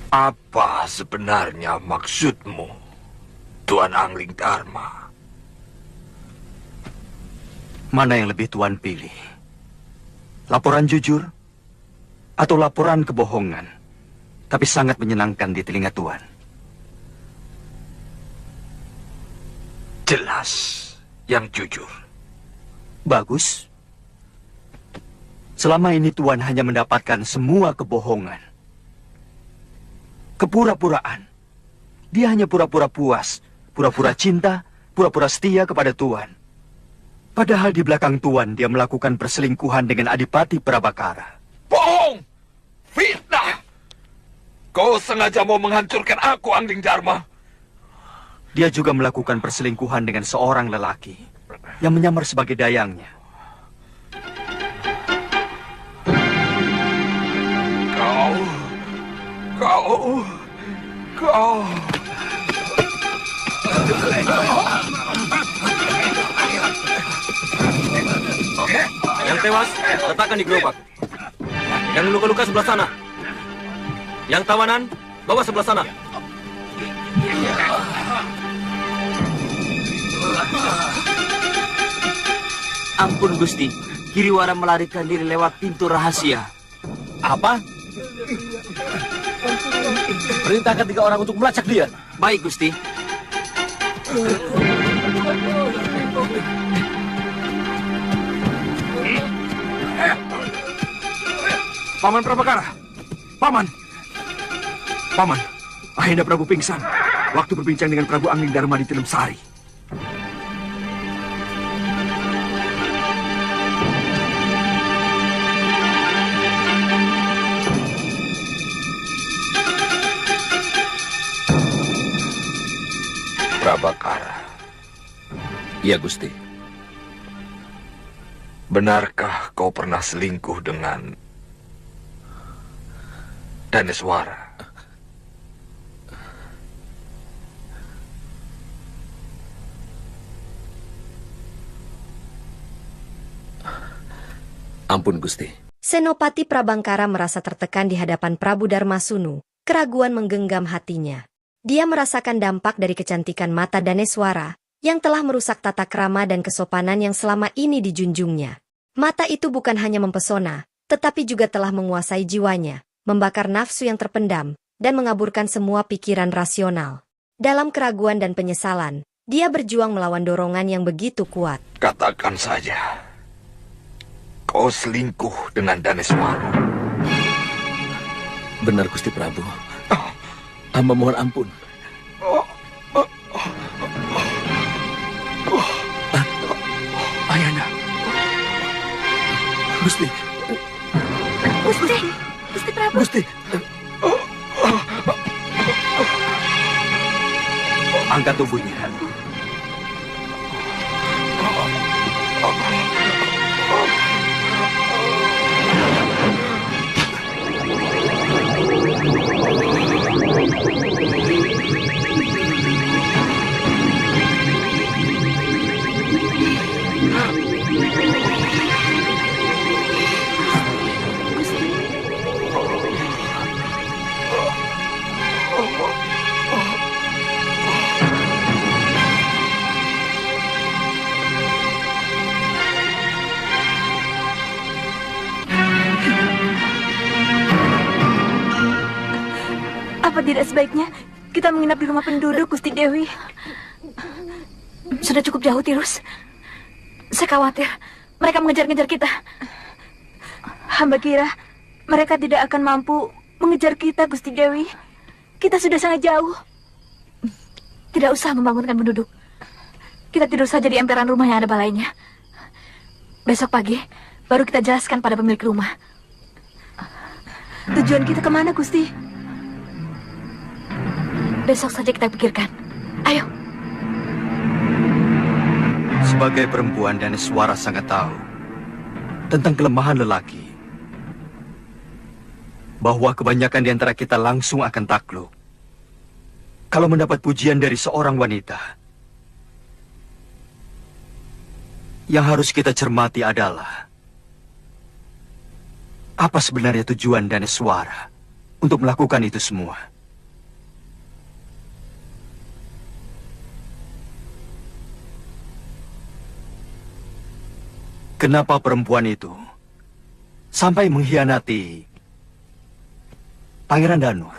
Apa sebenarnya maksudmu, Tuan Angling Dharma? Mana yang lebih Tuan pilih? Laporan jujur atau laporan kebohongan, tapi sangat menyenangkan di telinga Tuan? Jelas yang jujur. Bagus. Selama ini Tuan hanya mendapatkan semua kebohongan. Kepura-puraan. Dia hanya pura-pura puas, pura-pura cinta, pura-pura setia kepada Tuan. Padahal di belakang Tuan dia melakukan perselingkuhan dengan Adipati Prabakara. Bohong! Fitnah! Kau sengaja mau menghancurkan aku, Angling Dharma. Dia juga melakukan perselingkuhan dengan seorang lelaki yang menyamar sebagai dayangnya. Kau... Yang tewas, letakkan di gerobak. Yang luka-luka sebelah sana. Yang tawanan, bawa sebelah sana. Ampun Gusti, Kiriwara melarikan diri lewat pintu rahasia. Apa? Perintahkan 3 orang untuk melacak dia. Baik Gusti. Paman Prabakara! Paman! Paman, Ayahanda Prabu pingsan waktu berbincang dengan Prabu Angling Dharma di Tilem Sari. Prabakara. Iya, Gusti. Benarkah kau pernah selingkuh dengan Daneswara? Ampun, Gusti. Senopati Prabangkara merasa tertekan di hadapan Prabu Darmasunu. Keraguan menggenggam hatinya. Dia merasakan dampak dari kecantikan mata Daneswara yang telah merusak tata krama dan kesopanan yang selama ini dijunjungnya. Mata itu bukan hanya mempesona, tetapi juga telah menguasai jiwanya, membakar nafsu yang terpendam, dan mengaburkan semua pikiran rasional. Dalam keraguan dan penyesalan, dia berjuang melawan dorongan yang begitu kuat. Katakan saja, kau selingkuh dengan Daneswara. Benar, Gusti Prabu. Hamba mohon ampun. Ayahanda. Gusti. Gusti! Gusti Prabu! Gusti. Angkat tubuhnya. Apa tidak sebaiknya kita menginap di rumah penduduk, Gusti Dewi? Sudah cukup jauh, Tirus. Saya khawatir mereka mengejar-ngejar kita. Hamba kira mereka tidak akan mampu mengejar kita, Gusti Dewi. Kita sudah sangat jauh. Tidak usah membangunkan penduduk. Kita tidur saja di emperan rumah yang ada balainya. Besok pagi baru kita jelaskan pada pemilik rumah. Tujuan kita kemana, Gusti? Besok saja kita pikirkan. Ayo. Sebagai perempuan, Daneswara sangat tahu tentang kelemahan lelaki. Bahwa kebanyakan di antara kita langsung akan takluk kalau mendapat pujian dari seorang wanita. Yang harus kita cermati adalah apa sebenarnya tujuan Daneswara untuk melakukan itu semua. kenapa perempuan itu sampai mengkhianati Pangeran Danur?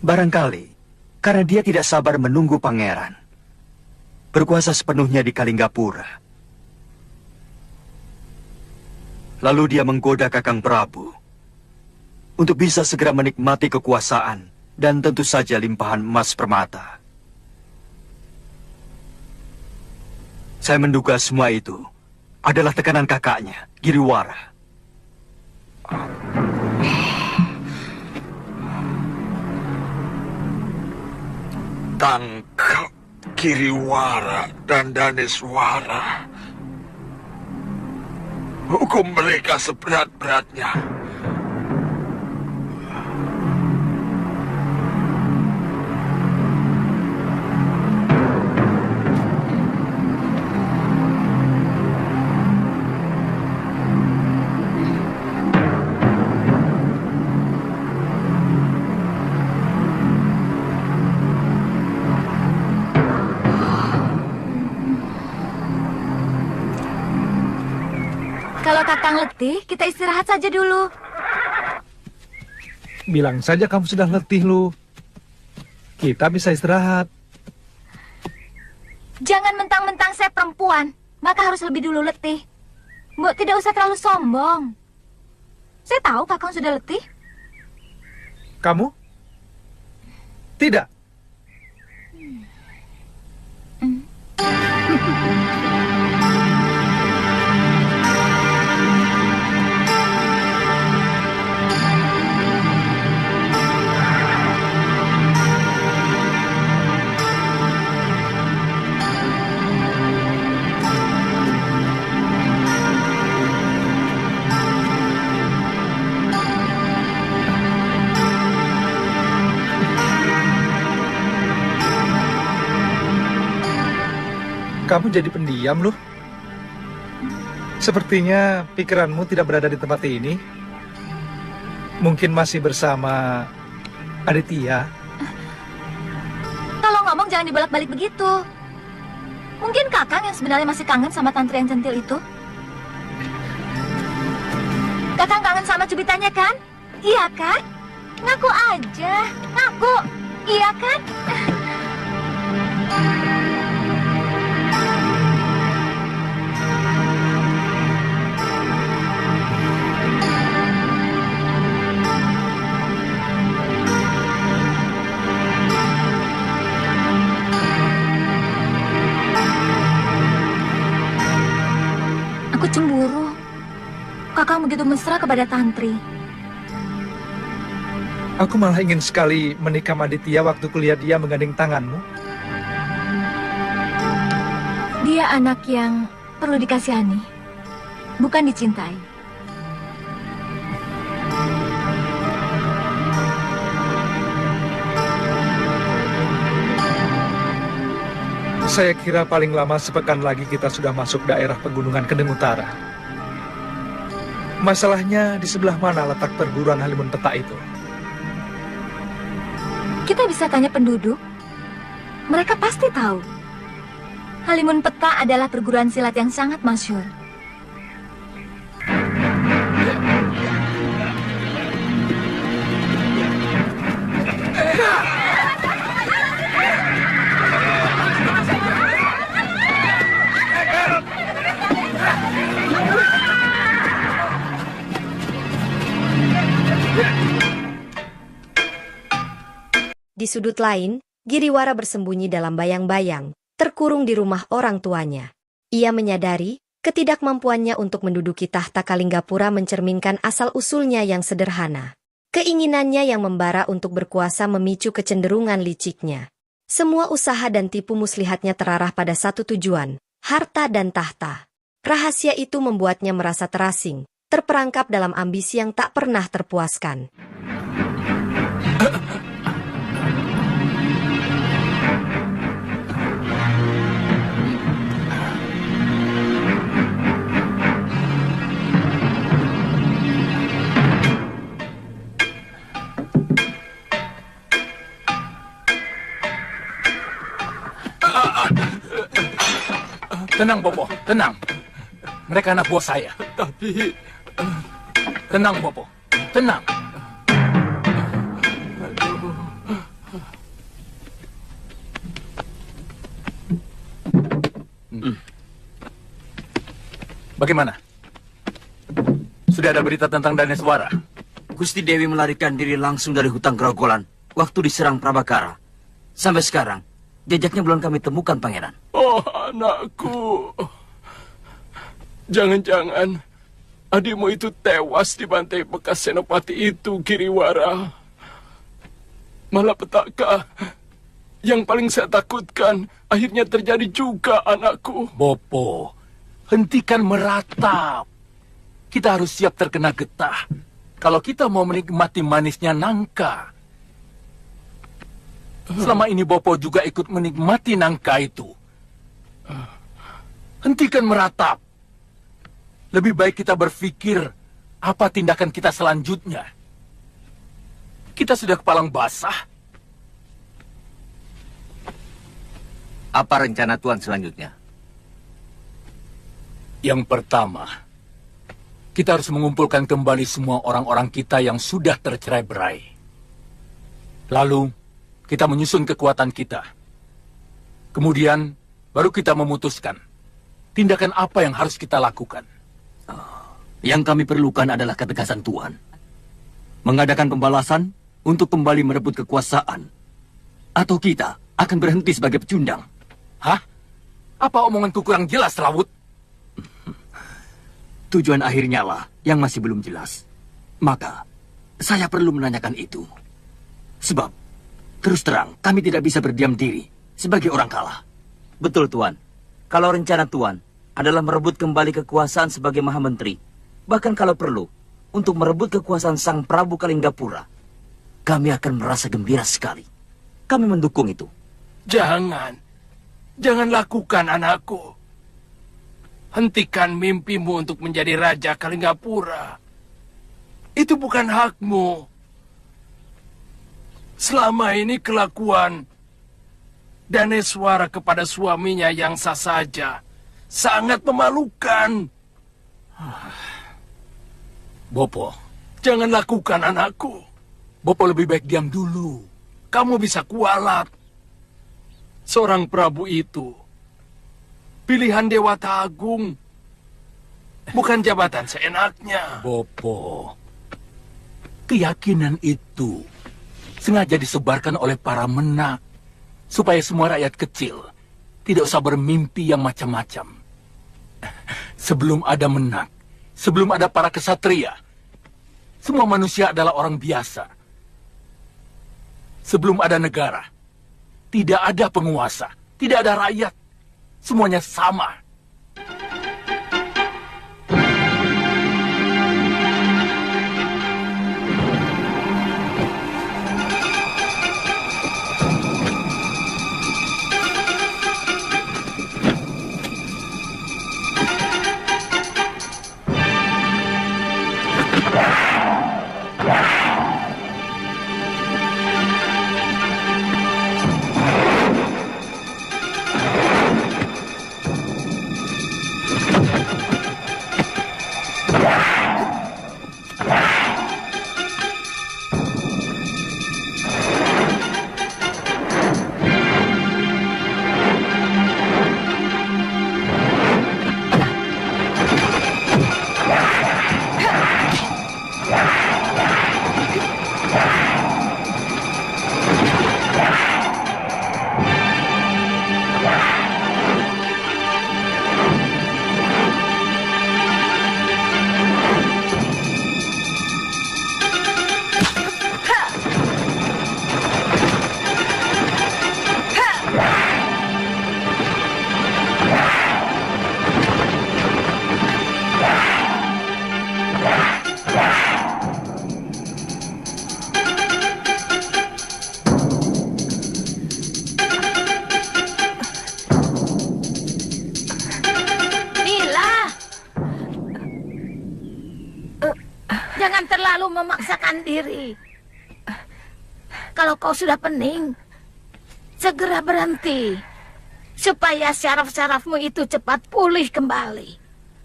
Barangkali karena dia tidak sabar menunggu pangeran berkuasa sepenuhnya di Kalinggapura. Lalu dia menggoda Kakang Prabu untuk bisa segera menikmati kekuasaan dan tentu saja limpahan emas permata. Saya menduga semua itu adalah tekanan kakaknya, Giriwara. Tangkap Giriwara dan Daneswara. Hukum mereka seberat-beratnya. Kalau Kakang letih, kita istirahat saja dulu. Bilang saja kamu sudah letih, Lu. Kita bisa istirahat. Jangan mentang-mentang saya perempuan, maka harus lebih dulu letih. Mbok tidak usah terlalu sombong. Saya tahu Kakang sudah letih. Kamu? Tidak. Kamu jadi pendiam, Lu. Sepertinya pikiranmu tidak berada di tempat ini. Mungkin masih bersama Aditya. Kalau ngomong jangan dibolak-balik begitu. Mungkin Kakang yang sebenarnya masih kangen sama tantri yang centil itu. Kakang kangen sama cubitannya kan? Iya kan? Ngaku aja, ngaku. Iya kan? Aku cemburu. Kakang begitu mesra kepada Tantri. Aku malah ingin sekali menikah sama Aditya waktu kulihat dia menggandeng tanganmu. Dia anak yang perlu dikasihani, bukan dicintai. Saya kira paling lama sepekan lagi kita sudah masuk daerah pegunungan Kendeng Utara. Masalahnya di sebelah mana letak perguruan Halimun Peta itu? Kita bisa tanya penduduk. Mereka pasti tahu. Halimun Peta adalah perguruan silat yang sangat masyhur. Di sudut lain, Giriwara bersembunyi dalam bayang-bayang, terkurung di rumah orang tuanya. Ia menyadari ketidakmampuannya untuk menduduki tahta Kalinggapura mencerminkan asal-usulnya yang sederhana. Keinginannya yang membara untuk berkuasa memicu kecenderungan liciknya. Semua usaha dan tipu muslihatnya terarah pada satu tujuan, harta dan tahta. Rahasia itu membuatnya merasa terasing, terperangkap dalam ambisi yang tak pernah terpuaskan. Tenang, Bobo, tenang. Mereka anak buah saya. Tapi... Tenang, Bopo. Tenang. Bagaimana? Sudah ada berita tentang Daneswara? Gusti Dewi melarikan diri langsung dari hutan Grogolan waktu diserang Prabakara. Sampai sekarang, jejaknya belum kami temukan, Pangeran. Oh, anakku. Jangan-jangan adikmu itu tewas dibantai bekas senopati itu, Giriwara. Malapetaka. Yang paling saya takutkan akhirnya terjadi juga, anakku. Bopo, hentikan meratap. Kita harus siap terkena getah. Kalau kita mau menikmati manisnya nangka. Selama ini Bopo juga ikut menikmati nangka itu. Hentikan meratap. Lebih baik kita berpikir apa tindakan kita selanjutnya. Kita sudah kepalang basah. Apa rencana Tuan selanjutnya? Yang pertama, kita harus mengumpulkan kembali semua orang-orang kita yang sudah tercerai-berai. Lalu, kita menyusun kekuatan kita. Kemudian, baru kita memutuskan tindakan apa yang harus kita lakukan. Yang kami perlukan adalah ketegasan Tuan. Mengadakan pembalasan untuk kembali merebut kekuasaan. Atau kita akan berhenti sebagai pecundang. Hah? Apa omonganku kurang jelas, Rawut? Tujuan akhirnya lah yang masih belum jelas. Maka, saya perlu menanyakan itu. Sebab, terus terang, kami tidak bisa berdiam diri sebagai orang kalah. Betul, Tuan. Kalau rencana Tuan adalah merebut kembali kekuasaan sebagai Mahamenteri, bahkan kalau perlu, untuk merebut kekuasaan Sang Prabu Kalinggapura, kami akan merasa gembira sekali. Kami mendukung itu. Jangan lakukan, anakku. Hentikan mimpimu untuk menjadi Raja Kalinggapura. Itu bukan hakmu. Selama ini kelakuan Daneswara kepada suaminya yang sah saja sangat memalukan. Bopo. Jangan lakukan, anakku. Bopo lebih baik diam dulu. Kamu bisa kualat. Seorang Prabu itu pilihan Dewata Agung, bukan jabatan seenaknya. Bopo, keyakinan itu sengaja disebarkan oleh para menak supaya semua rakyat kecil tidak usah bermimpi yang macam-macam. Sebelum ada menak, sebelum ada para kesatria, semua manusia adalah orang biasa. Sebelum ada negara, tidak ada penguasa, tidak ada rakyat. Semuanya sama. Jangan terlalu memaksakan diri. Kalau kau sudah pening, segera berhenti. Supaya syaraf-syarafmu itu cepat pulih kembali.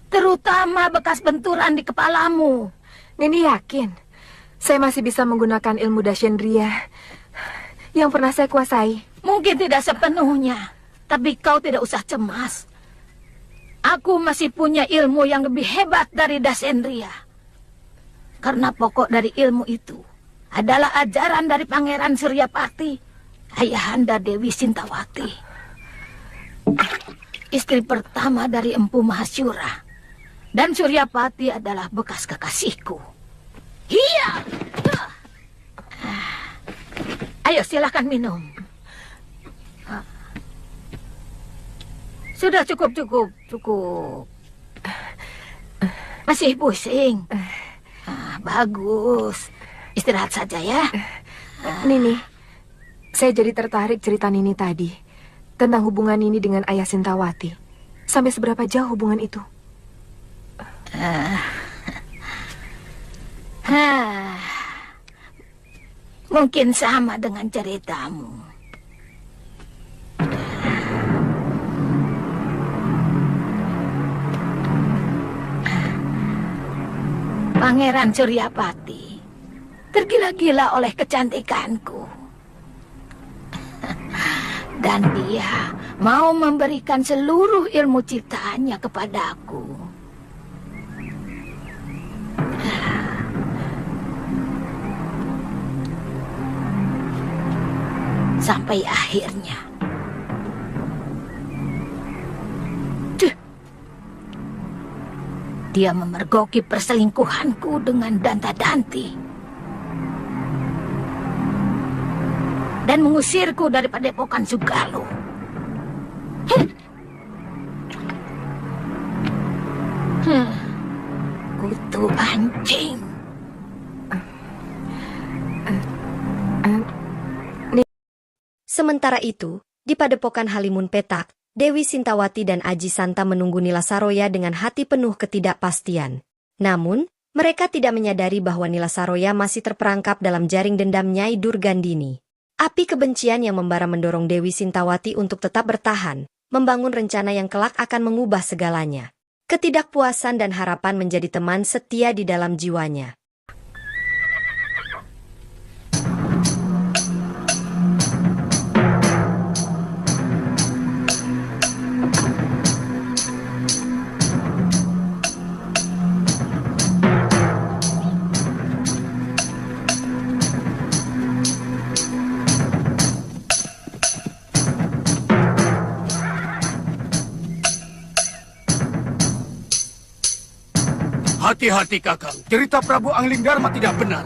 Terutama bekas benturan di kepalamu. Nini yakin saya masih bisa menggunakan ilmu Dashendriya yang pernah saya kuasai. Mungkin tidak sepenuhnya, tapi kau tidak usah cemas. Aku masih punya ilmu yang lebih hebat dari Dashendriya. Karena pokok dari ilmu itu adalah ajaran dari Pangeran Suryapati, ayahanda Dewi Sintawati, istri pertama dari Empu Mahasyura. Dan Suryapati adalah bekas kekasihku. Iya. Ayo silakan minum. Sudah cukup. Masih pusing? Bagus. Istirahat saja ya. Nini, saya jadi tertarik cerita Nini tadi tentang hubungan Nini dengan ayah Sintawati. Sampai seberapa jauh hubungan itu? Mungkin sama dengan ceritamu. Pangeran Suryapati tergila-gila oleh kecantikanku. Dan dia mau memberikan seluruh ilmu ciptaannya kepadaku. Sampai akhirnya dia memergoki perselingkuhanku dengan Danta-Danti dan mengusirku dari Padepokan Sugaluh. Kutu anjing. Sementara itu, di Padepokan Halimun Petak, Dewi Sintawati dan Aji Santa menunggu Nilasaroya dengan hati penuh ketidakpastian. Namun, mereka tidak menyadari bahwa Nilasaroya masih terperangkap dalam jaring dendam Nyai Durgandini. Api kebencian yang membara mendorong Dewi Sintawati untuk tetap bertahan, membangun rencana yang kelak akan mengubah segalanya. Ketidakpuasan dan harapan menjadi teman setia di dalam jiwanya. Hati-hati, Kakang. Cerita Prabu Anglingdarma tidak benar.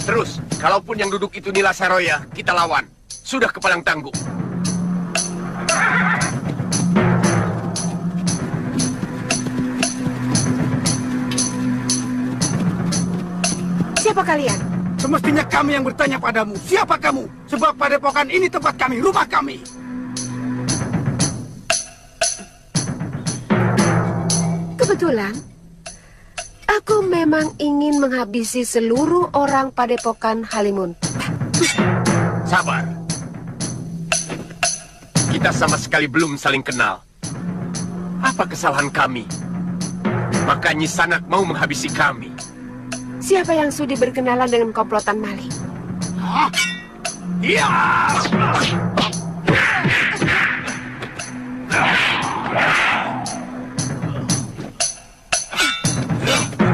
Terus, kalaupun yang duduk itu Nilasaroya, kita lawan. Sudah kepalang tangguh. Siapa kalian? Semestinya kami yang bertanya padamu. Siapa kamu? Sebab padepokan ini tempat kami, rumah kami. Kebetulan, aku memang ingin menghabisi seluruh orang Padepokan Halimun. Sabar. Kita sama sekali belum saling kenal. Apa kesalahan kami? Maka Nyi Sanak mau menghabisi kami. Siapa yang sudi berkenalan dengan komplotan maling? Iya.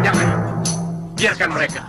Jangan. Biarkan mereka.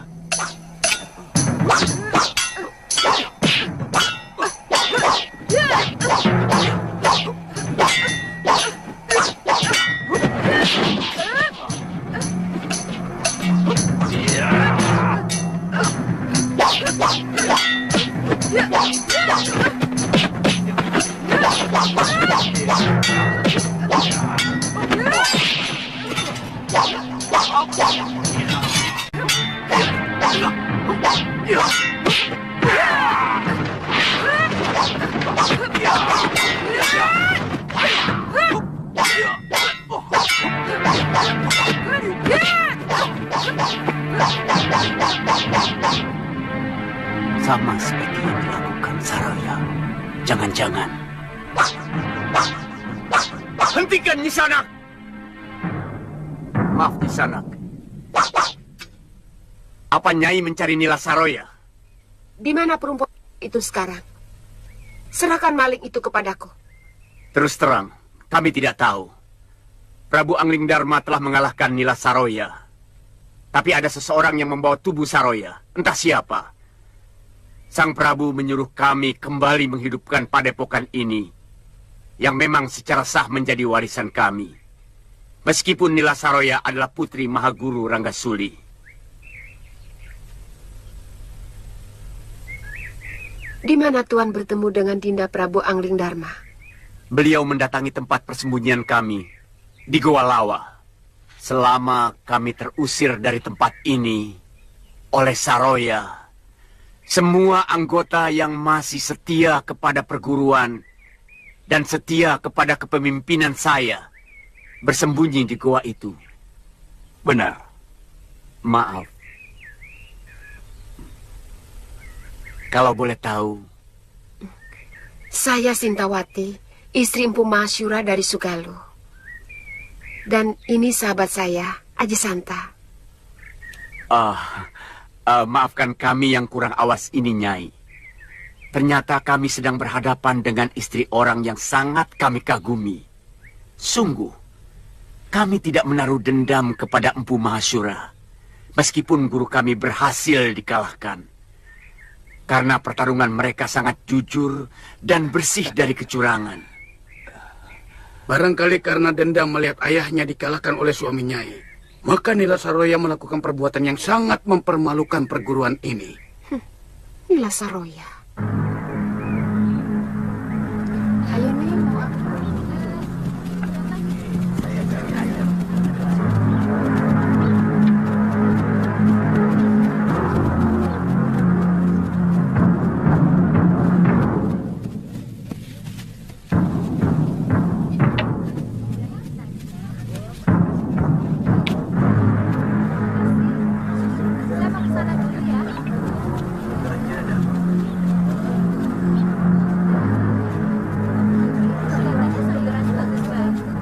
Sama seperti yang dilakukan Saroya. Jangan-jangan. Hentikan Nyi Sanak! Maaf, Kisanak. Apa Nyai mencari Nila Saroya? Di mana perempuan itu sekarang? Serahkan maling itu kepadaku. Terus terang, kami tidak tahu. Prabu Angling Dharma telah mengalahkan Nila Saroya. Tapi ada seseorang yang membawa tubuh Saroya. Entah siapa. Sang Prabu menyuruh kami kembali menghidupkan padepokan ini, yang memang secara sah menjadi warisan kami. Meskipun Nila Saroya adalah putri Mahaguru Ranggasuli. Di mana Tuan bertemu dengan Dinda Prabu Angling Dharma? Beliau mendatangi tempat persembunyian kami di Goa Lawa. Selama kami terusir dari tempat ini oleh Saroya, semua anggota yang masih setia kepada perguruan dan setia kepada kepemimpinan saya bersembunyi di goa itu. Benar. Maaf. Kalau boleh tahu. Saya Sintawati, istri Empu Masyura dari Sugalu. Dan ini sahabat saya, Aji Santa. Maafkan kami yang kurang awas ini, Nyai. Ternyata kami sedang berhadapan dengan istri orang yang sangat kami kagumi. Sungguh, kami tidak menaruh dendam kepada Empu Mahasyura, meskipun guru kami berhasil dikalahkan. Karena pertarungan mereka sangat jujur dan bersih dari kecurangan. Barangkali karena dendam melihat ayahnya dikalahkan oleh suami Nyai, maka Nila Saroya melakukan perbuatan yang sangat mempermalukan perguruan ini. Nila Saroya. Ayo nih.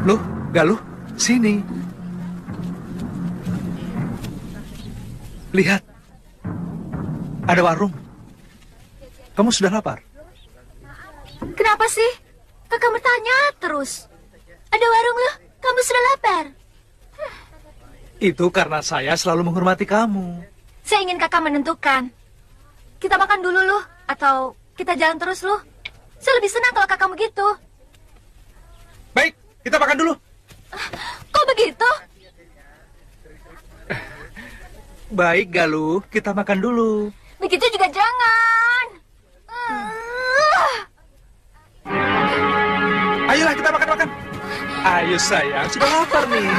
Loh, Galuh, sini. Lihat. Ada warung. Kamu sudah lapar? Kenapa sih? Kakak bertanya terus. Ada warung loh, kamu sudah lapar. Itu karena saya selalu menghormati kamu. Saya ingin kakak menentukan. Kita makan dulu loh, atau kita jalan terus loh. Saya lebih senang kalau kakak begitu. Baik, kita makan dulu. Kok begitu? Baik, Galuh, kita makan dulu. Begitu juga jangan. Ayolah, kita makan-makan. Ayo sayang, sudah lapar nih.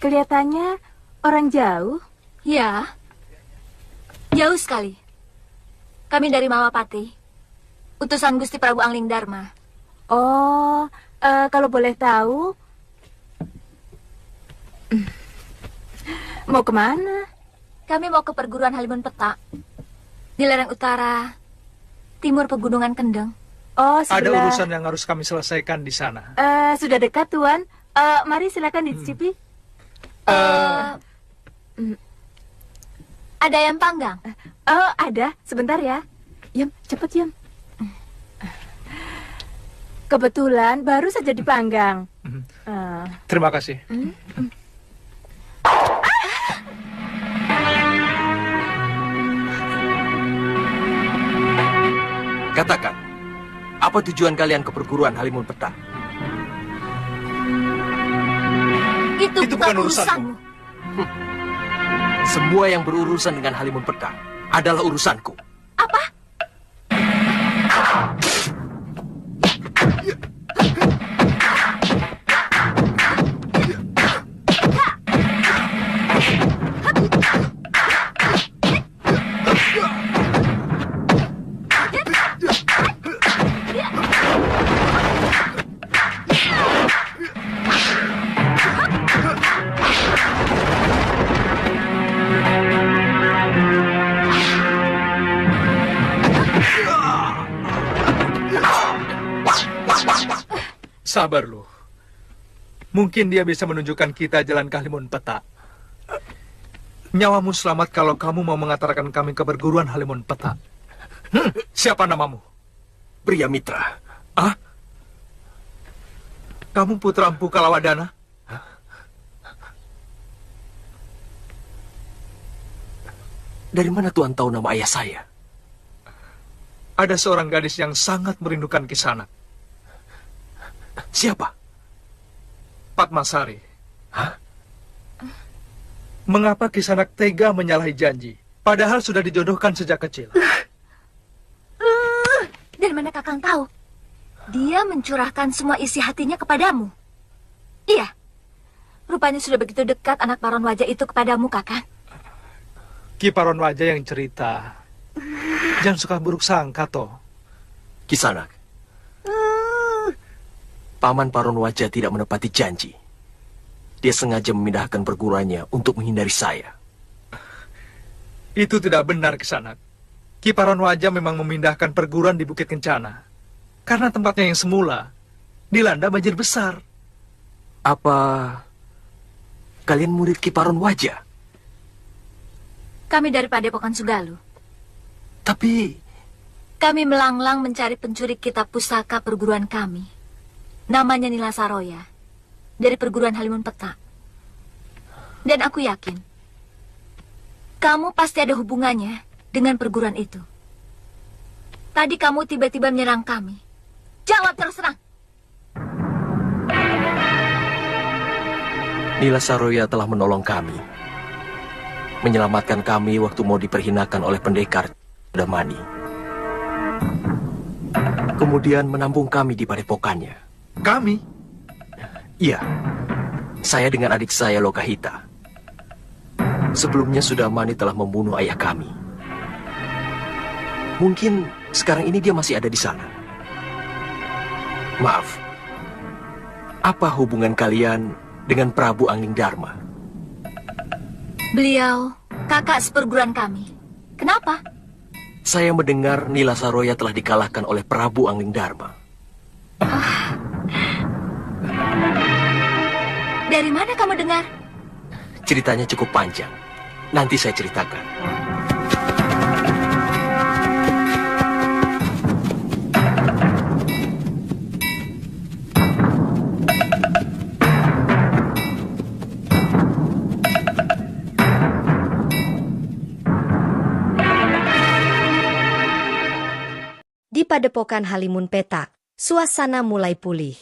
Kelihatannya orang jauh. Ya, jauh sekali. Kami dari Mawapati, utusan Gusti Prabu Angling Dharma. Oh, kalau boleh tahu, mau kemana? Kami mau ke perguruan Halimun Petak, di lereng utara, timur pegunungan Kendeng. Oh, Ada urusan yang harus kami selesaikan di sana. Sudah dekat, Tuan. Mari silakan dicicipi. Ada ayam panggang? Oh, ada. Sebentar ya. Yam, cepet Yam. Kebetulan baru saja dipanggang. Terima kasih. Katakan, apa tujuan kalian ke perguruan Halimun Petak? Itu bukan urusanmu. Semua yang berurusan dengan Halimun Petak adalah urusanku. Apa? Sabar lu. Mungkin dia bisa menunjukkan kita jalan ke Halimun Petak. Nyawamu selamat kalau kamu mau mengantarkan kami ke perguruan Halimun Petak. Siapa namamu? Priamitra. Ah? Kamu putra Empu Kalawadana? Dari mana Tuan tahu nama ayah saya? Ada seorang gadis yang sangat merindukan Kisanak. Siapa? Padmasari. Hah? Mengapa Kisanak tega menyalahi janji, padahal sudah dijodohkan sejak kecil? Dari mana Kakang tahu? Dia mencurahkan semua isi hatinya kepadamu. Iya. Rupanya sudah begitu dekat anak paron wajah itu kepadamu, Kakang. Ki Paron Wajah yang cerita. Jangan suka buruk sangka, toh. Kisanak. Paman Paron Wajah tidak menepati janji. Dia sengaja memindahkan perguruannya untuk menghindari saya. Itu tidak benar, Kisanak. Ki Paron Wajah memang memindahkan perguruan di Bukit Kencana. Karena tempatnya yang semula dilanda banjir besar. Apa kalian murid Ki Paron Wajah? Kami dari Padepokan Sugalu. Tapi kami melanglang mencari pencuri kitab pusaka perguruan kami. Namanya Nila Saroya. Dari perguruan Halimun Petak. Dan aku yakin kamu pasti ada hubungannya dengan perguruan itu. Tadi kamu tiba-tiba menyerang kami. Jawab terus terang. Nila Saroya telah menolong kami. Menyelamatkan kami waktu mau diperhinakan oleh pendekar Damani. Kemudian menampung kami di padepokannya. Kami? Iya. Saya dengan adik saya Lokahita. Sebelumnya Sudamani telah membunuh ayah kami. Mungkin sekarang ini dia masih ada di sana. Maaf. Apa hubungan kalian dengan Prabu Angling Dharma? Beliau kakak seperguruan kami. Kenapa? Saya mendengar Nila Saroya telah dikalahkan oleh Prabu Angling Dharma. Dari mana kamu dengar? Ceritanya cukup panjang. Nanti saya ceritakan. Di Padepokan Halimun Petak, suasana mulai pulih.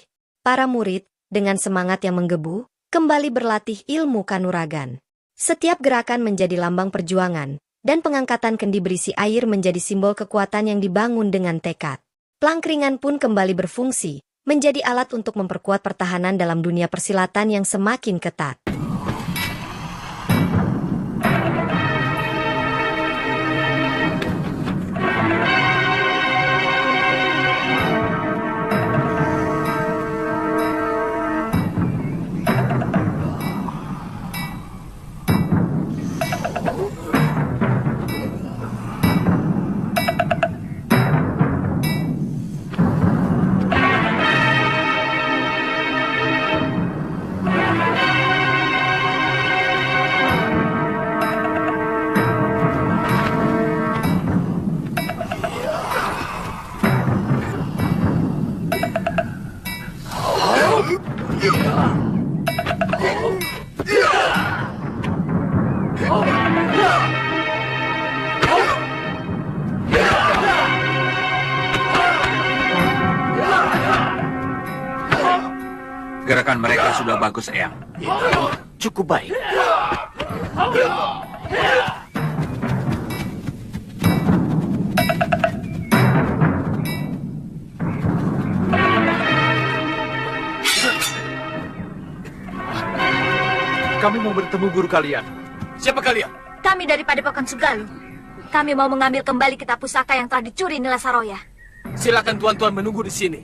Para murid, dengan semangat yang menggebu, kembali berlatih ilmu kanuragan. Setiap gerakan menjadi lambang perjuangan, dan pengangkatan kendi berisi air menjadi simbol kekuatan yang dibangun dengan tekad. Plangkringan pun kembali berfungsi, menjadi alat untuk memperkuat pertahanan dalam dunia persilatan yang semakin ketat. Gerakan mereka sudah bagus, Eyang. Cukup baik. Kami mau bertemu guru kalian. Siapa kalian? Kami dari Padepokan Sugalu. Kami mau mengambil kembali kitab pusaka yang telah dicuri Nila Saroya. Silakan tuan-tuan menunggu di sini.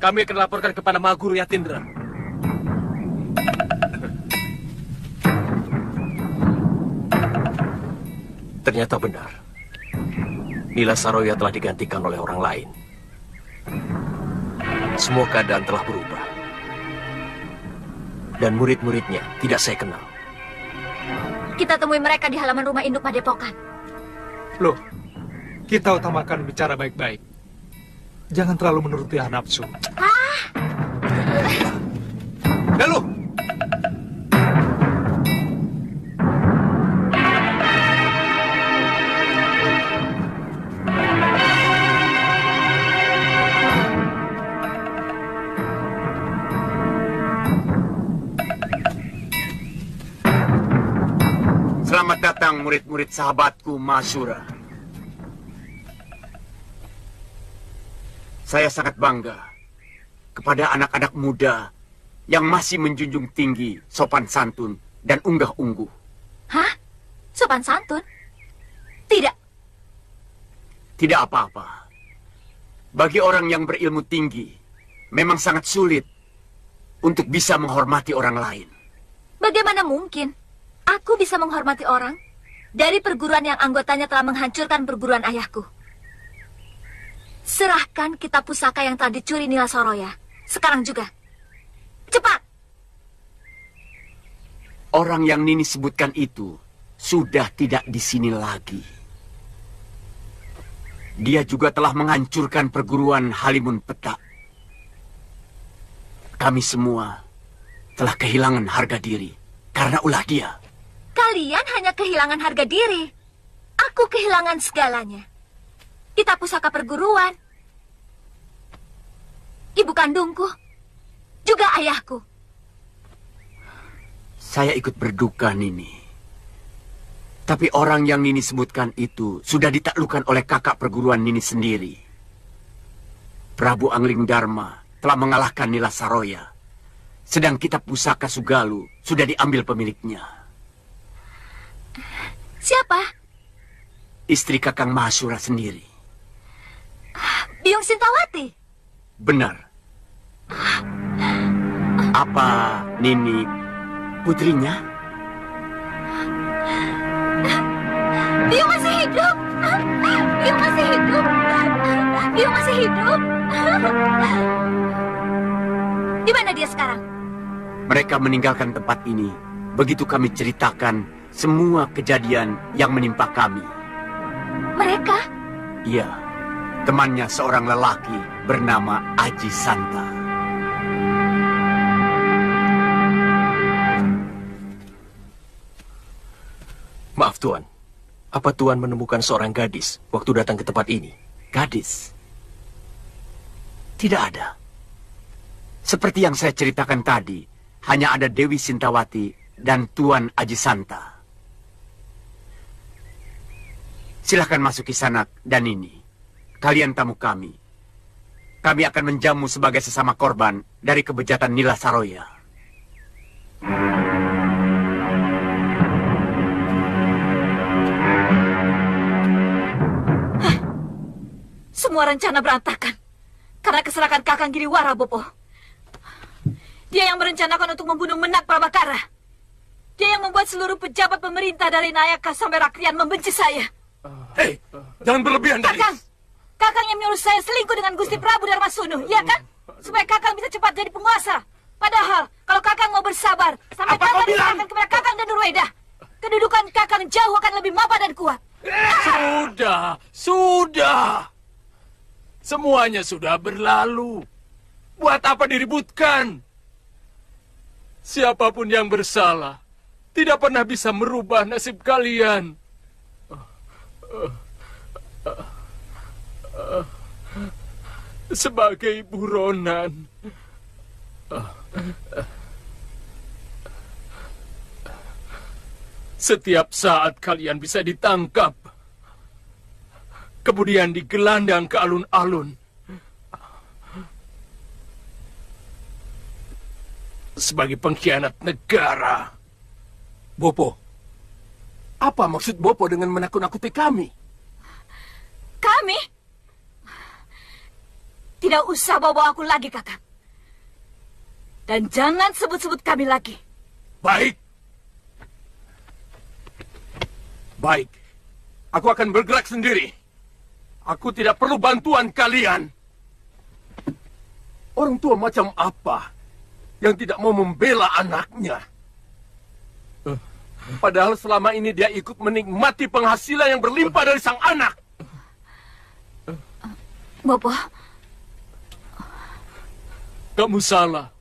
Kami akan laporkan kepada Maguru Yatindra. Ternyata benar. Nila Saroya telah digantikan oleh orang lain. Semua keadaan telah berubah. Dan murid-muridnya tidak saya kenal. Kita temui mereka di halaman rumah induk Padepokan. Loh, kita utamakan bicara baik-baik. Jangan terlalu menuruti nafsu. Lalu! Selamat datang murid-murid sahabatku Masyura. Saya sangat bangga kepada anak-anak muda yang masih menjunjung tinggi sopan santun dan unggah-ungguh. Hah? Sopan santun? Tidak. Tidak apa-apa. Bagi orang yang berilmu tinggi, memang sangat sulit untuk bisa menghormati orang lain. Bagaimana mungkin aku bisa menghormati orang dari perguruan yang anggotanya telah menghancurkan perguruan ayahku? Serahkan kitab pusaka yang telah dicuri Nila Saroya. Sekarang juga. Cepat! Orang yang Nini sebutkan itu sudah tidak di sini lagi. Dia juga telah menghancurkan perguruan Halimun Petak. Kami semua telah kehilangan harga diri karena ulah dia. Kalian hanya kehilangan harga diri. Aku kehilangan segalanya. Kitab pusaka perguruan. Ibu kandungku. Juga ayahku. Saya ikut berduka, Nini. Tapi orang yang Nini sebutkan itu sudah ditaklukkan oleh kakak perguruan Nini sendiri. Prabu Angling Dharma telah mengalahkan Nila Saroya. Sedang kitab pusaka Sugalu sudah diambil pemiliknya. Siapa? Istri Kakang Mahasura sendiri. Biung Sintawati? Benar. Apa Nini putrinya? Biung masih hidup. Biung masih hidup. Biung masih hidup. Di mana dia sekarang? Mereka meninggalkan tempat ini. Begitu kami ceritakan semua kejadian yang menimpa kami. Mereka? Iya, temannya seorang lelaki bernama Aji Santa. Maaf Tuan, apa Tuan menemukan seorang gadis waktu datang ke tempat ini? Gadis? Tidak ada. Seperti yang saya ceritakan tadi, hanya ada Dewi Sintawati dan Tuan Aji Santa. Silahkan masuk ke sana dan ini. Kalian tamu kami. Kami akan menjamu sebagai sesama korban dari kebejatan Nila Saroya. Semua rencana berantakan karena keserakan Kakang Giriwara, Bopo. Dia yang merencanakan untuk membunuh Menak Prabakara. Dia yang membuat seluruh pejabat pemerintah dari Nayaka sampai Rakrian membenci saya. Hei, jangan berlebihan, Dadis. Kakang yang menyuruh saya selingkuh dengan Gusti Prabu Darmasunu, iya kan? Supaya Kakang bisa cepat jadi penguasa. Padahal, kalau Kakang mau bersabar, sampai Kakang diserahkan kepada Kakang dan Nurweda, kedudukan Kakang jauh akan lebih mapan dan kuat. Sudah. Semuanya sudah berlalu. Buat apa diributkan? Siapapun yang bersalah tidak pernah bisa merubah nasib kalian. Sebagai buronan, setiap saat kalian bisa ditangkap, kemudian digelandang ke alun-alun. Sebagai pengkhianat negara. Bopo, apa maksud Bopo dengan menakut-nakuti kami? Kami? Tidak usah bawa aku lagi, Kakang. Dan jangan sebut-sebut kami lagi. Baik. Baik. Aku akan bergerak sendiri. Aku tidak perlu bantuan kalian. Orang tua macam apa yang tidak mau membela anaknya. Padahal selama ini dia ikut menikmati penghasilan yang berlimpah dari sang anak. Bopo, Kamu salah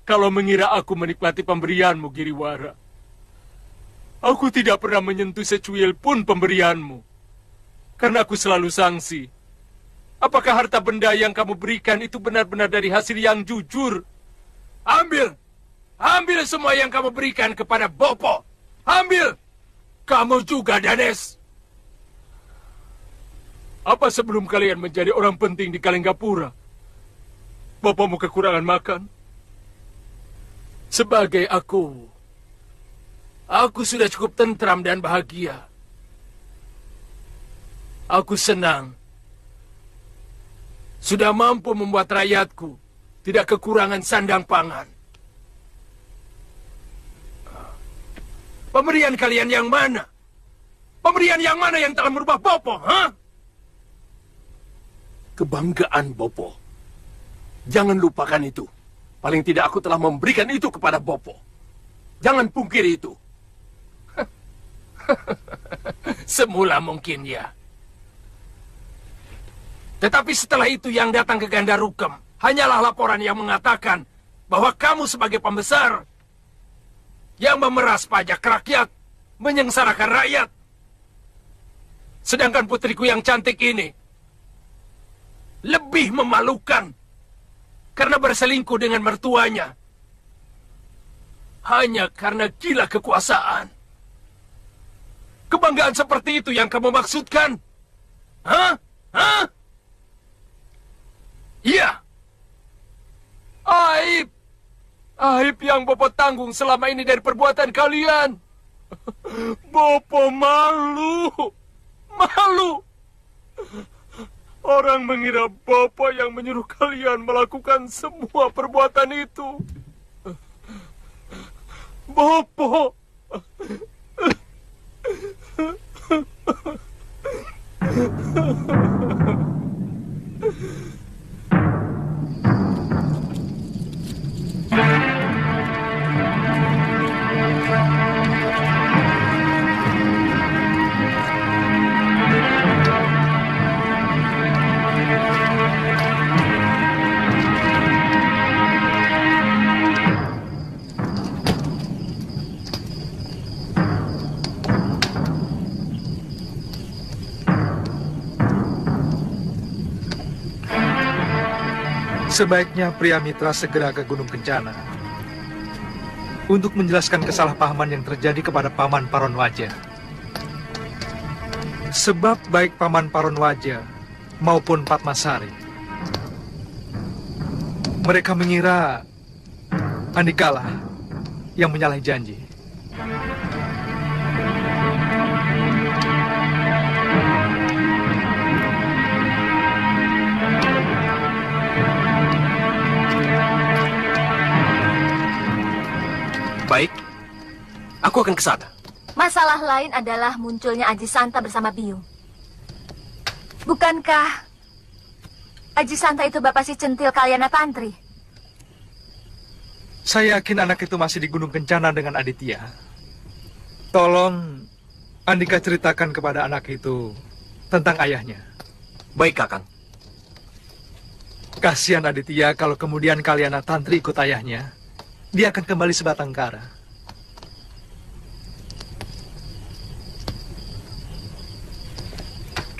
kalau mengira aku menikmati pemberianmu, Giriwara. Aku tidak pernah menyentuh secuil pun pemberianmu. Karena aku selalu sangsi. Apakah harta benda yang kamu berikan itu benar-benar dari hasil yang jujur? Ambil! Ambil semua yang kamu berikan kepada Bopo! Ambil! Kamu juga, Danes! Apa sebelum kalian menjadi orang penting di Kalinggapura, Bopomu kekurangan makan? Sebagai aku sudah cukup tentram dan bahagia. Aku senang. Sudah mampu membuat rakyatku tidak kekurangan sandang pangan. Pemberian kalian yang mana? Pemberian yang mana yang telah merubah Bopo, ha? Kebanggaan Bopo. Jangan lupakan itu. Paling tidak aku telah memberikan itu kepada Bopo. Jangan pungkiri itu. Semula mungkin ya. Tetapi setelah itu yang datang ke Gandarukem hanyalah laporan yang mengatakan bahwa kamu sebagai pembesar yang memeras pajak rakyat, menyengsarakan rakyat. Sedangkan putriku yang cantik ini lebih memalukan karena berselingkuh dengan mertuanya. Hanya karena gila kekuasaan. Kebanggaan seperti itu yang kamu maksudkan? Hah? Hah? Iya. Aib. Aib yang Bopo tanggung selama ini dari perbuatan kalian. Bopo malu. Malu. Orang mengira Bopo yang menyuruh kalian melakukan semua perbuatan itu. Bopo. Sebaiknya pria mitra segera ke Gunung Kencana untuk menjelaskan kesalahpahaman yang terjadi kepada Paman Paronwaja. Sebab baik Paman Paronwaja maupun Patmasari, mereka mengira Andikalah yang menyalahi janji. Baik, aku akan ke sana. Masalah lain adalah munculnya Aji Santa bersama Biung. Bukankah Aji Santa itu bapak si centil Kalyana Tantri? Saya yakin anak itu masih di Gunung Kencana dengan Aditya. Tolong Andika ceritakan kepada anak itu tentang ayahnya. Baik, Kakang. Kasihan Aditya kalau kemudian Kalyana Tantri ikut ayahnya. Dia akan kembali sebatang kara.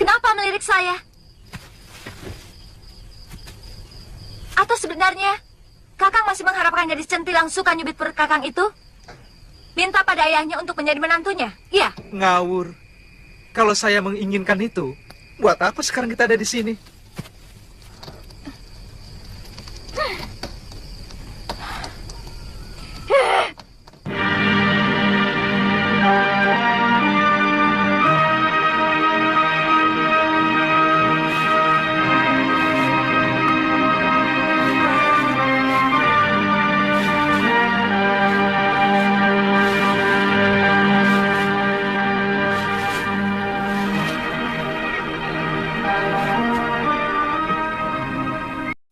Kenapa melirik saya? Atau sebenarnya Kakang masih mengharapkan gadis centil yang suka nyubit perut Kakang itu minta pada ayahnya untuk menjadi menantunya? Iya. Ngawur. Kalau saya menginginkan itu, buat apa sekarang kita ada di sini?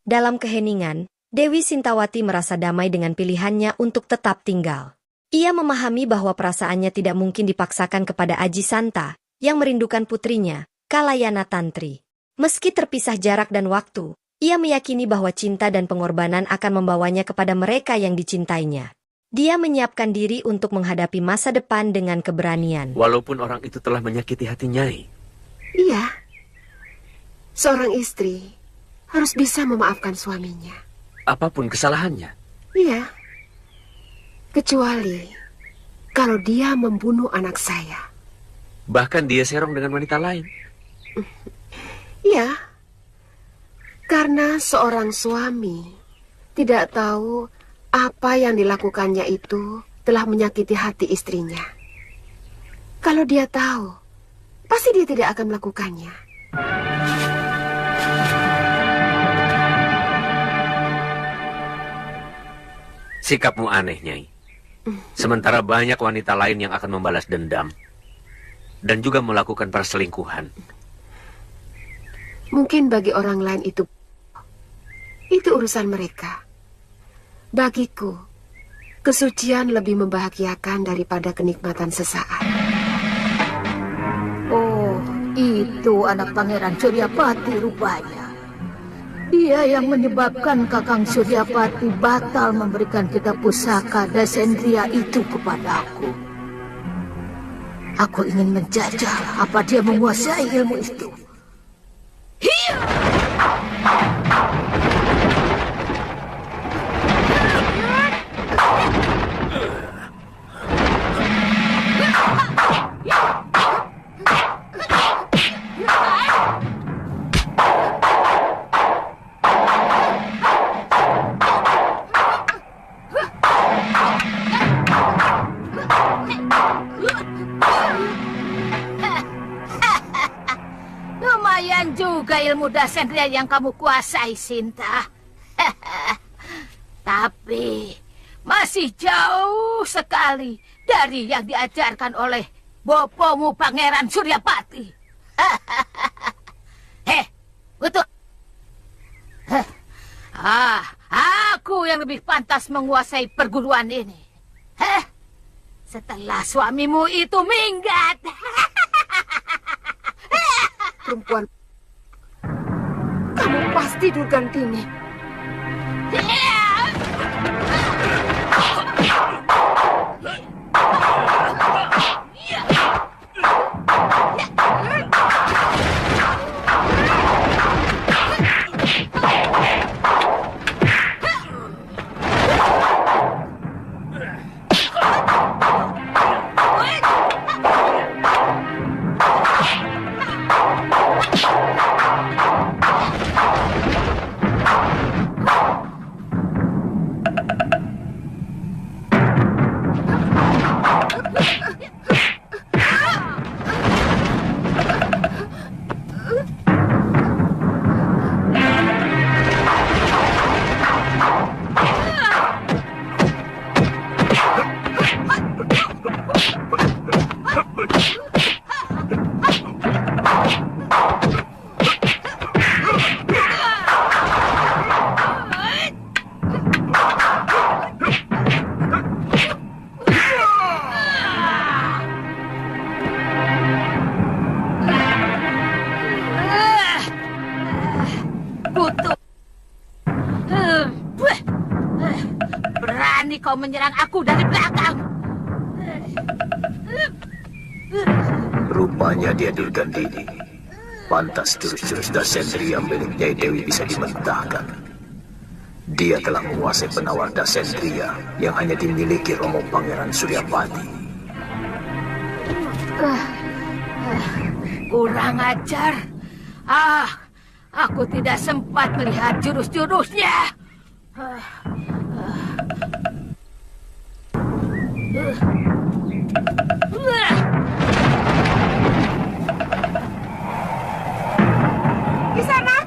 Dalam keheningan, Dewi Sintawati merasa damai dengan pilihannya untuk tetap tinggal. Ia memahami bahwa perasaannya tidak mungkin dipaksakan kepada Aji Santa yang merindukan putrinya, Kalayana Tantri. Meski terpisah jarak dan waktu, ia meyakini bahwa cinta dan pengorbanan akan membawanya kepada mereka yang dicintainya. Dia menyiapkan diri untuk menghadapi masa depan dengan keberanian. Walaupun orang itu telah menyakiti hati Nyai. Iya. Seorang istri harus bisa memaafkan suaminya. Apapun kesalahannya. Iya. Kecuali kalau dia membunuh anak saya. Bahkan dia serong dengan wanita lain. Iya. Karena seorang suami tidak tahu apa yang dilakukannya itu telah menyakiti hati istrinya. Kalau dia tahu, pasti dia tidak akan melakukannya. Sikapmu aneh, Nyai. Sementara banyak wanita lain yang akan membalas dendam dan juga melakukan perselingkuhan. Mungkin bagi orang lain itu urusan mereka. Bagiku, kesucian lebih membahagiakan daripada kenikmatan sesaat. Oh, itu anak Pangeran Suryapati rupanya. Dia yang menyebabkan Kakang Suryapati batal memberikan kitab pusaka Dasendria itu kepadaku. Aku ingin menjajah apa dia menguasai ilmu itu. Hiya! Lumayan juga ilmu Dasendria yang kamu kuasai, Sinta. Tapi masih jauh sekali dari yang diajarkan oleh bopomu Pangeran Suryapati. Betul. Aku yang lebih pantas menguasai perguruan ini. Setelah suamimu itu minggat. Perempuan, kamu pasti Durgandini. Berani kau menyerang aku dari belakang. Rupanya dia Durgandini. Pantas jurus-jurus Dasendria milik Nyai Dewi bisa dimentahkan. Dia telah menguasai penawar Dasendria yang hanya dimiliki Romo Pangeran Suryapati. Kurang ajar. Aku tidak sempat melihat jurus-jurusnya. Kisanak!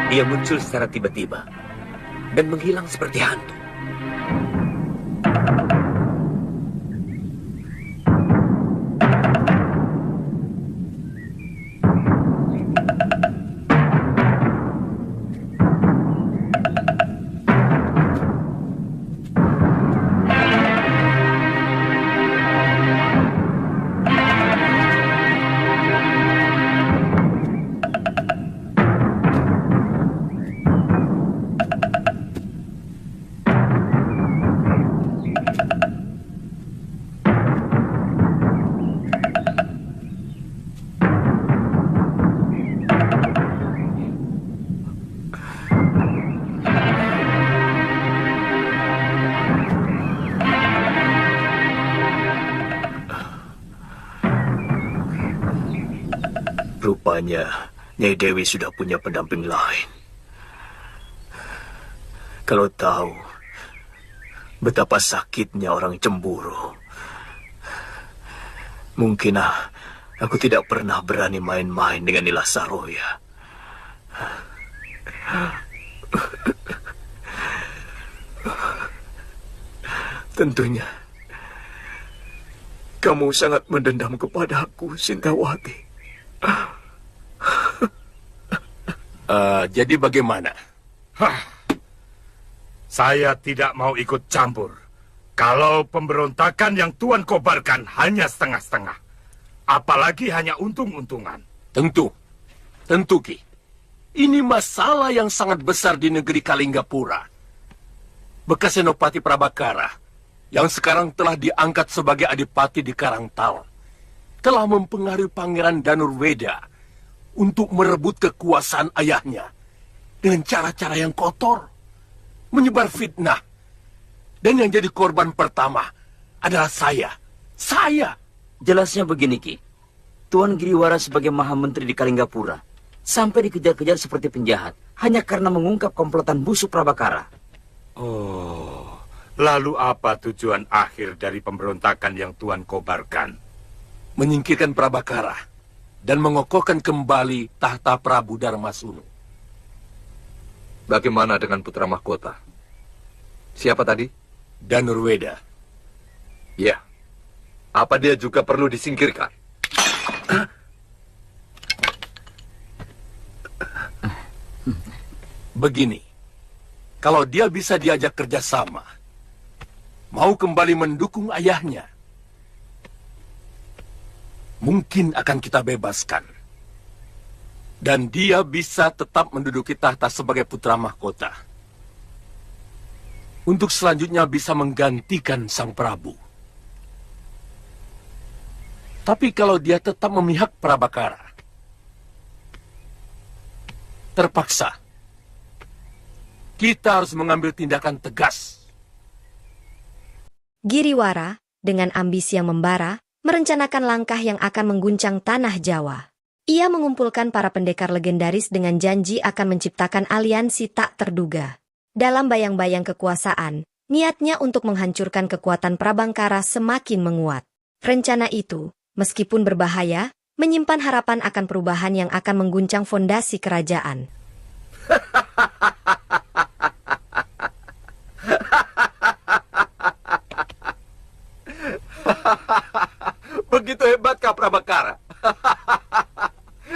Dia muncul secara tiba-tiba dan menghilang seperti hantu. Rupanya Nyai Dewi sudah punya pendamping lain. Kalau tahu betapa sakitnya orang cemburu, mungkin aku tidak pernah berani main-main dengan Nila Saroya. Tentunya kamu sangat mendendam kepadaku, Sintawati. Jadi bagaimana? Saya tidak mau ikut campur. Kalau pemberontakan yang Tuan kobarkan hanya setengah-setengah. Apalagi hanya untung-untungan. Tentu Ki. Ini masalah yang sangat besar di negeri Kalinggapura. Bekas Senopati Prabakara, yang sekarang telah diangkat sebagai adipati di Karangtal, telah mempengaruhi Pangeran Danurweda untuk merebut kekuasaan ayahnya dengan cara-cara yang kotor, menyebar fitnah. Dan yang jadi korban pertama adalah saya. Jelasnya begini, Ki. Tuan Giriwara sebagai Maha Menteri di Kalinggapura sampai dikejar-kejar seperti penjahat hanya karena mengungkap komplotan busuk Prabakara. Oh, lalu apa tujuan akhir dari pemberontakan yang Tuan kobarkan? Menyingkirkan Prabakara dan mengokohkan kembali tahta Prabu Darmasunu. Bagaimana dengan putra mahkota? Siapa tadi? Danurweda. Ya. Apa dia juga perlu disingkirkan? Begini, kalau dia bisa diajak kerjasama, mau kembali mendukung ayahnya, mungkin akan kita bebaskan. Dan dia bisa tetap menduduki tahta sebagai putra mahkota. Untuk selanjutnya bisa menggantikan sang Prabu. Tapi kalau dia tetap memihak Prabakara, terpaksa kita harus mengambil tindakan tegas. Giriwara, dengan ambisi yang membara, merencanakan langkah yang akan mengguncang tanah Jawa. Ia mengumpulkan para pendekar legendaris dengan janji akan menciptakan aliansi tak terduga. Dalam bayang-bayang kekuasaan, niatnya untuk menghancurkan kekuatan Prabangkara semakin menguat. Rencana itu, meskipun berbahaya, menyimpan harapan akan perubahan yang akan mengguncang fondasi kerajaan. Begitu hebatkah Prabakara?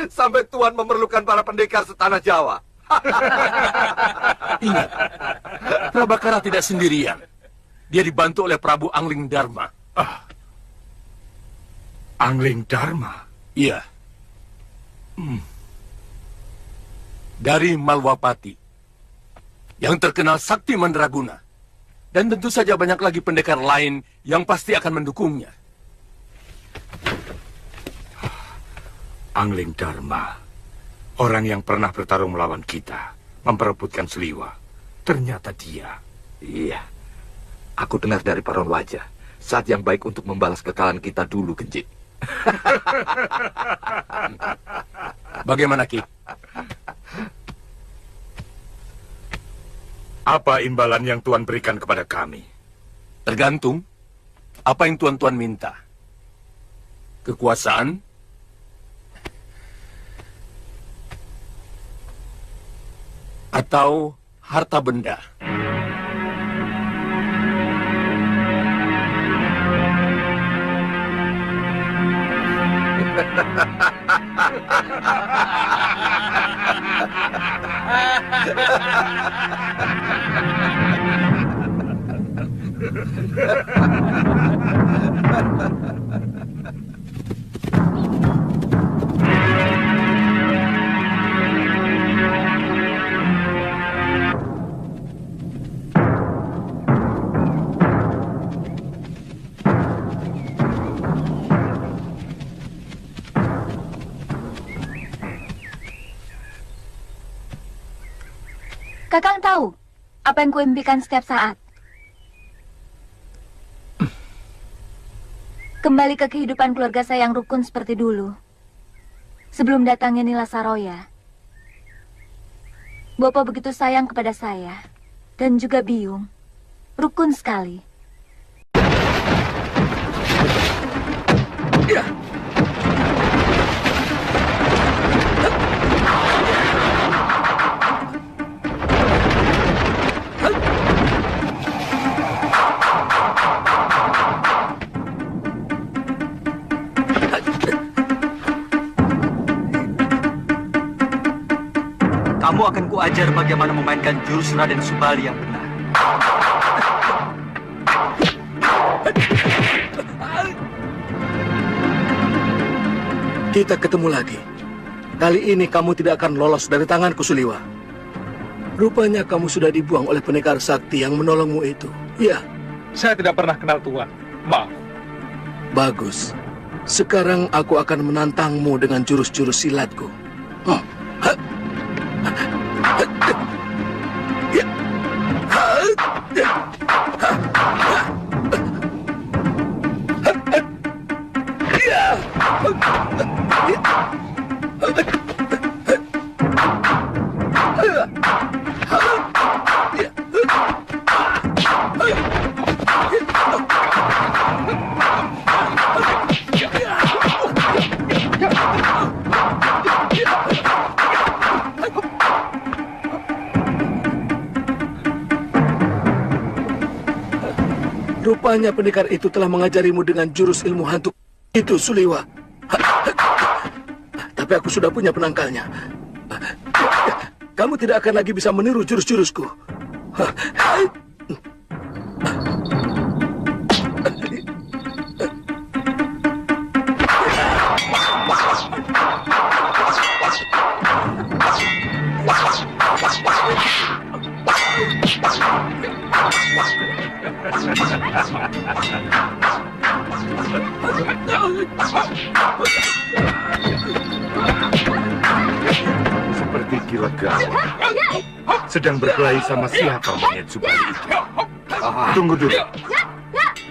Sampai Tuan memerlukan para pendekar setanah Jawa. Ingat, Prabakara tidak sendirian. Dia dibantu oleh Prabu Angling Dharma. Angling Dharma? Iya. Dari Malwapati, yang terkenal sakti mandraguna. Dan tentu saja banyak lagi pendekar lain yang pasti akan mendukungnya. Angling Dharma, orang yang pernah bertarung melawan kita, memperebutkan Seliwa. Ternyata dia. Iya, aku dengar dari Paron Wajah, saat yang baik untuk membalas kekalahan kita dulu, Genjit. Bagaimana, Ki? Apa imbalan yang Tuan berikan kepada kami? Tergantung apa yang Tuan-Tuan minta. Kekuasaan, atau harta benda. Kakang tahu apa yang kuimpikan setiap saat. Kembali ke kehidupan keluarga saya yang rukun seperti dulu. sebelum datangnya Nila Saroya, Bopo begitu sayang kepada saya dan juga Biung. Rukun sekali. Kamu akan kuajar bagaimana memainkan jurus Raden Subali yang benar. Kita ketemu lagi. Kali ini kamu tidak akan lolos dari tanganku, Suliwa. Rupanya kamu sudah dibuang oleh pendekar sakti yang menolongmu itu. Ya. Saya tidak pernah kenal Tuan. Maaf. Bagus. Sekarang aku akan menantangmu dengan jurus-jurus silatku. Rupanya pendekar itu telah mengajarimu dengan jurus ilmu hantu itu, Suliwa. Tapi aku sudah punya penangkalnya. Kamu tidak akan lagi bisa meniru jurus-jurusku. Seperti gila gawat. Sedang berkelahi sama siapa monyet Subali itu? Tunggu dulu.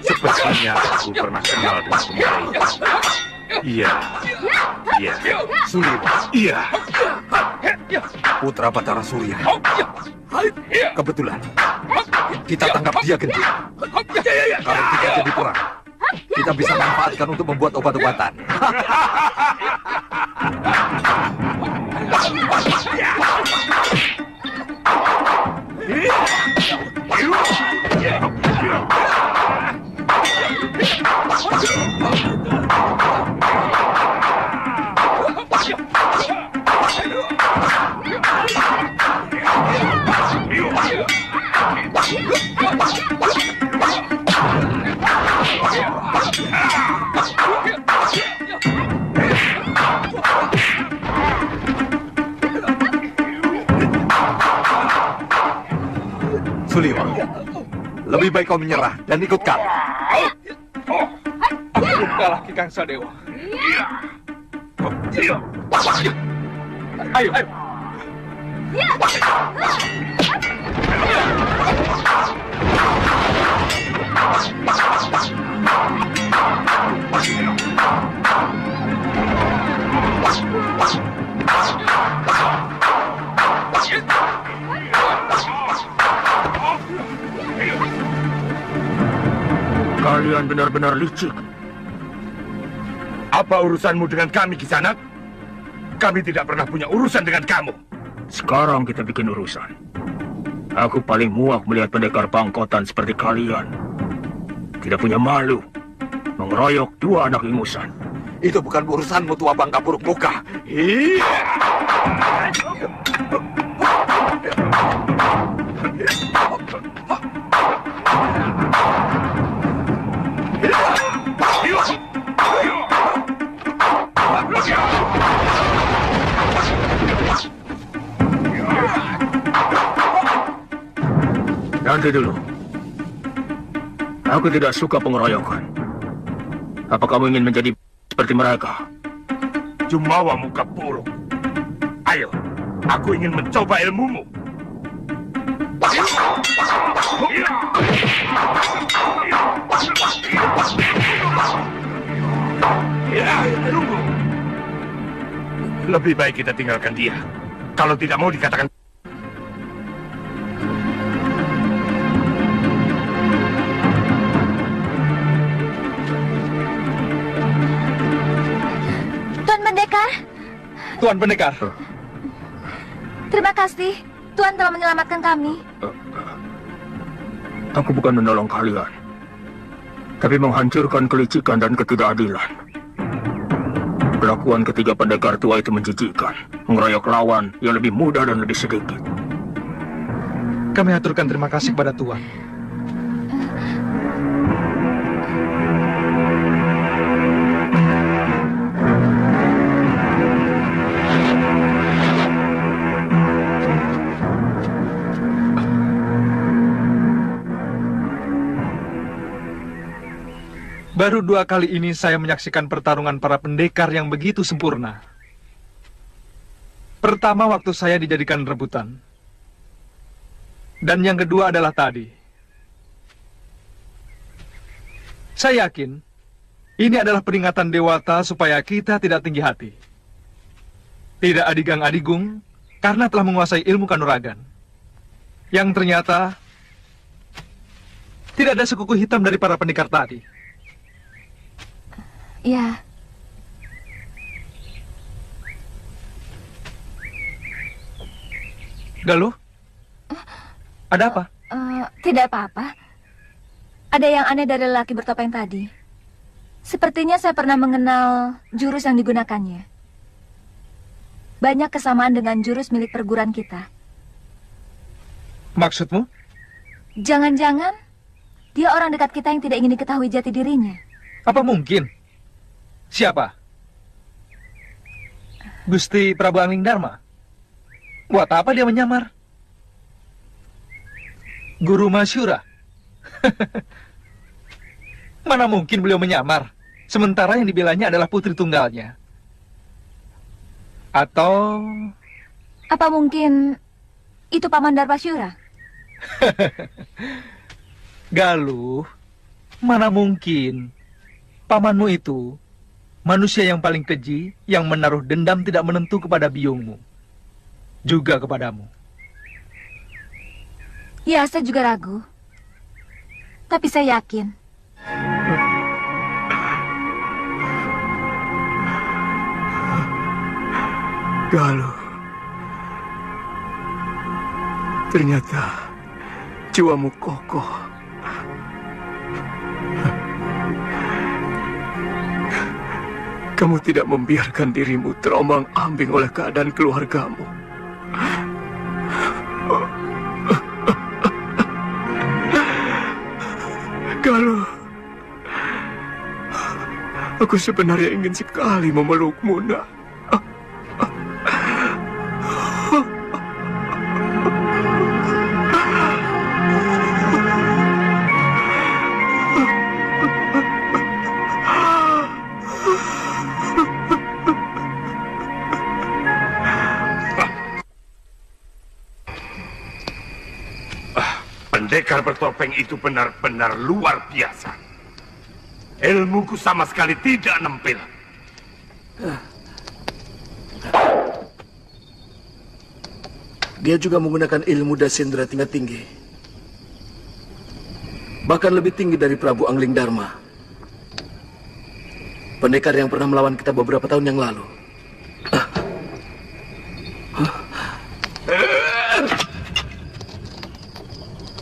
Sepertinya aku pernah kenal dengan pemuda itu. Iya. Iya. Suliwa. Iya. Putra Batara Surya. Kebetulan kita tangkap dia, Gendut. Kalau tidak jadi perang, kita bisa manfaatkan untuk membuat obat-obatan. Suliwa, lebih baik kau menyerah dan ikut kami. Aku belum kalah, Ki Kangsa Dewa. Ayo. Kalian benar-benar licik. Apa urusanmu dengan kami, Kisanak? Kami tidak pernah punya urusan dengan kamu. Sekarang kita bikin urusan. Aku paling muak melihat pendekar pangkotan seperti kalian. Tidak punya malu. Mengeroyok dua anak ingusan. Itu bukan urusanmu, tua bangka buruk muka. Iya. Nanti dulu. Aku tidak suka pengeroyokan. Apa kamu ingin menjadi seperti mereka? Jumawa muka buruk. Ayo, aku ingin mencoba ilmumu. Lebih baik kita tinggalkan dia. Kalau tidak mau dikatakan... Tuan Pendekar, Tuan Pendekar. terima kasih. Tuan telah menyelamatkan kami. Aku bukan menolong kalian, tapi menghancurkan kelicikan dan ketidakadilan. Kelakuan ketiga pendekar tua itu menjijikkan, mengeroyok lawan yang lebih muda dan lebih sedikit. Kami aturkan terima kasih kepada Tuan. Baru 2 kali ini saya menyaksikan pertarungan para pendekar yang begitu sempurna. Pertama waktu saya dijadikan rebutan. Dan yang kedua adalah tadi. Saya yakin ini adalah peringatan dewata supaya kita tidak tinggi hati. Tidak adigang-adigung karena telah menguasai ilmu kanuragan. Yang ternyata tidak ada sekuku hitam dari para pendekar tadi. Ya. Galuh? Ada apa? Tidak apa-apa. Ada yang aneh dari lelaki bertopeng tadi. Sepertinya saya pernah mengenal jurus yang digunakannya. Banyak kesamaan dengan jurus milik perguruan kita. Maksudmu? Jangan-jangan dia orang dekat kita yang tidak ingin diketahui jati dirinya. Apa mungkin? Siapa? Gusti Prabu Angling Dharma? Buat apa dia menyamar? Guru Masyura? Mana mungkin beliau menyamar, sementara yang dibelanya adalah putri tunggalnya. Atau... Apa mungkin itu Paman Darmasyura? Galuh, mana mungkin pamanmu itu manusia yang paling keji, yang menaruh dendam tidak menentu kepada biungmu. Juga kepadamu. Ya, saya juga ragu. Tapi saya yakin. Galuh, ternyata jiwamu kokoh. Kamu tidak membiarkan dirimu terombang-ambing oleh keadaan keluargamu. Galuh, aku sebenarnya ingin sekali memelukmu, nak. Pendekar bertopeng itu benar-benar luar biasa. Ilmuku sama sekali tidak nempel. Dia juga menggunakan ilmu Dasendra tingkat tinggi. Bahkan lebih tinggi dari Prabu Angling Dharma. Pendekar yang pernah melawan kita beberapa tahun yang lalu.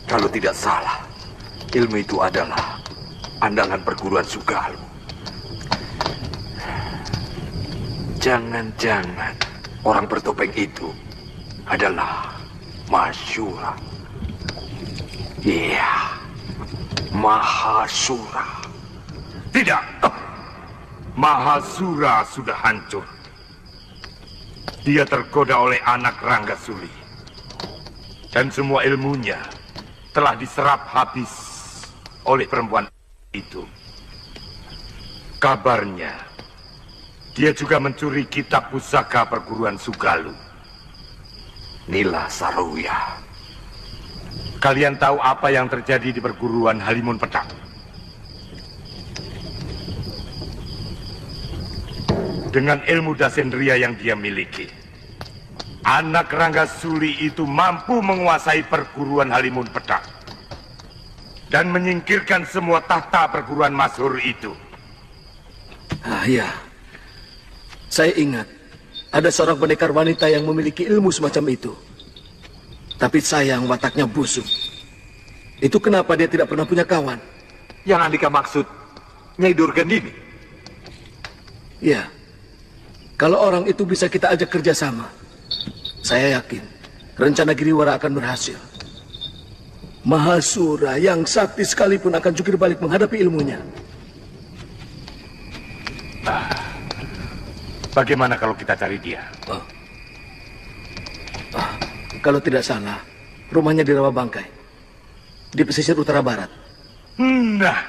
Kalau tidak salah, ilmu itu adalah andalan perguruan Sugalu. Jangan-jangan orang bertopeng itu adalah Masyura. Iya, Mahasura. Tidak, Mahasura sudah hancur. Dia tergoda oleh anak Ranggasuli. Dan semua ilmunya telah diserap habis oleh perempuan itu. Kabarnya, dia juga mencuri kitab pusaka perguruan Sugalu. Nila Saroya. Kalian tahu apa yang terjadi di perguruan Halimun Petak? Dengan ilmu Dasendria yang dia miliki, anak Rangga Suli itu mampu menguasai perguruan Halimun Petak dan menyingkirkan semua tahta perguruan masyhur itu. Ah ya, saya ingat ada seorang pendekar wanita yang memiliki ilmu semacam itu. Tapi sayang wataknya busuk. Itu kenapa dia tidak pernah punya kawan? Yang Andika maksud Nyai Durgandini. Ya, kalau orang itu bisa kita ajak kerjasama, saya yakin rencana Giriwara akan berhasil. Mahasura yang sakti sekalipun akan jungkir balik menghadapi ilmunya. Bagaimana kalau kita cari dia? Kalau tidak salah, rumahnya di Rawabangkai, di pesisir utara barat. Nah,